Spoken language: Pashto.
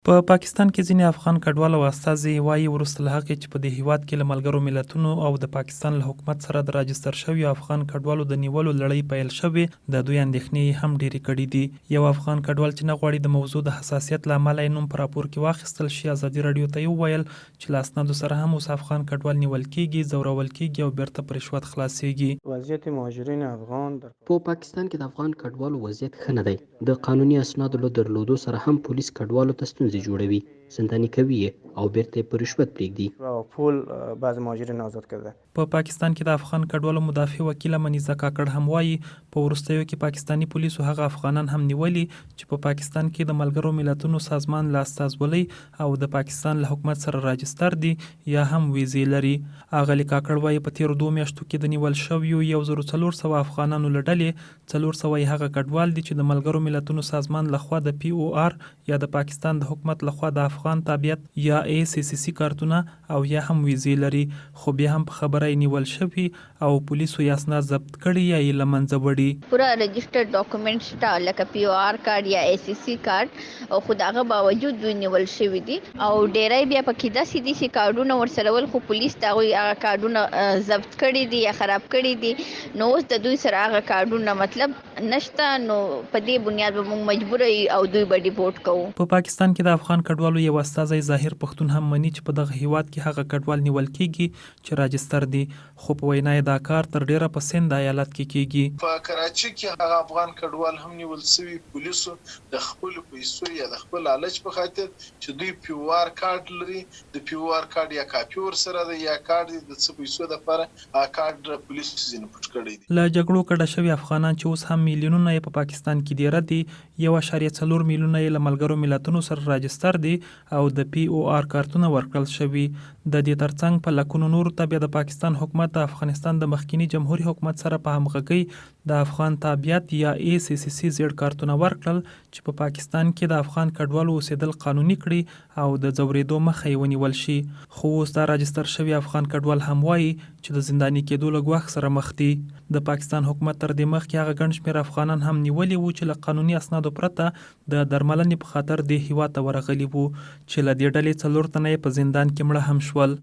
په پاکستان کې ځینې افغان کډوال او استازي وایي وروسته له هغې چې په دې هیواد کې له ملګرو ملتونو او د پاکستان له حکومت سره د راجستر شویو افغان کډوالو د نیولو لړۍ پیل شوې، د دوی اندېښنې هم ډېرې کړي دي. یو افغان کډوال چې نه غواړي د موضوع د حساسیت له امله یې نوم په راپور کې واخیستل شي، ازادي راډیو ته یې وویل چې له اسنادو سره هم اوس افغان کډوال نیول کېږي، ځورول کېږي او بیرته په رشوت خلاصېږي. وضعیت مهاجرین افغان په پاکستان کې د افغان کډوالو وضعیت ښه نه دی. د قانوني اسنادو له درلودو سره هم پولیس کډوالو ته ستونزې جوړوي، زنداني کوي یې او بیرته یې په رشوت پرېږدي. و پول بعض مهاجرین آزاد کرده. په پاکستان کې د افغان کډوالو مدافع وکیله منیزه کاکړ هم وایي په وروستیو کې پاکستاني پولیسو هغه افغانان هم نیولي چې په پاکستان کې د ملګرو ملتونو سازمان له استازولۍ او د پاکستان له حکومت سره راجستر دي یا هم ویزې لري. اغلې کاکړ وایي په تیرو 2 میاشتو کې د نیول شویو 1400 افغانانو له ډلې 400 یې هغه کډوال دي چې د ملګرو ملتونو سازمان لخوا د پی او آر یا د پاکستان د حکومت لخوا د افغان تابعیت یا ای سی سی سی کارتونه او یا هم ویزې لري، خو بیا هم په خبره یې نیول شوي او پولیسو یې اسناد ضبط کړي یا یې له منځه وړي. پوره رجسټرډ ډاکومنټ شته لکه پی او آر کارت یا ای سی سی کارت، او خو د هغه باوجود دوی نیول شوي دي او ډیری بیا پکې داسې دي چې کارډونه ورسره ول خو پولیس د هغوی هغه کارډونه ضبط کړي دي یا خراب کړي دي، نو اوس د دوی سره هغه کارډونه مطلب نشته، نو په دې بنیاد به موږ مجبوره یو او دوی به ډیپورټ کوو. په پاکستان کې د افغان کډوالو یو استازی ظاهر پښتون هم مني چې په دغه هیواد کې هغه کډوال نیول کېږي چې راجستر دي، خو په وینا یې دا کار تر ډیره په سند ایالت کې کېږي. په کراچۍ کې هغه افغان کډوال هم نیول شوي پولیسو د خپل پیسو یا د خپل لالچ په خاطر چې دوی پی او آر کارت لري، د پی او آر کارت یا کاپي ورسره ده یا کارت د څه پیسو لپاره کارت پولیسو ځینې پټ کړی دي. له جګړو کډه شوي افغانان چې اوس هم میلیونونه یې په پاکستان کې دیره دي، 1.4 میلیونه یې له ملګرو ملتونو سره راجستر دي او د پی او آر کارتونه ورکړل شوي. د دې ترڅنګ په لکونو نورو ته بیا د پاکستان حکومت د افغانستان د مخکینی جمهوریت حکومت سره په همغږۍ د افغان تابعیت یا ای سی سی سی زیړ کارتونه ورکړل چې په پاکستان کې د افغان کډوالو اوسېدل قانوني کړي او د ځورېدو مخه یې ونیول شي. خو اوس دا راجستر شوي افغان کډوال هم وایي چې د زنداني کېدو له ګواښ سره مخ دي. د پاکستان حکومت تر دې مخکې هغه ګڼ شمېر افغانان هم نیولي وو چې له قانوني اسنادو پرته د درملنې په خاطر دې هیواد ته ورغلي وو، چې له دې ډلې 4 تنه یې په زندان کې مړه هم شول.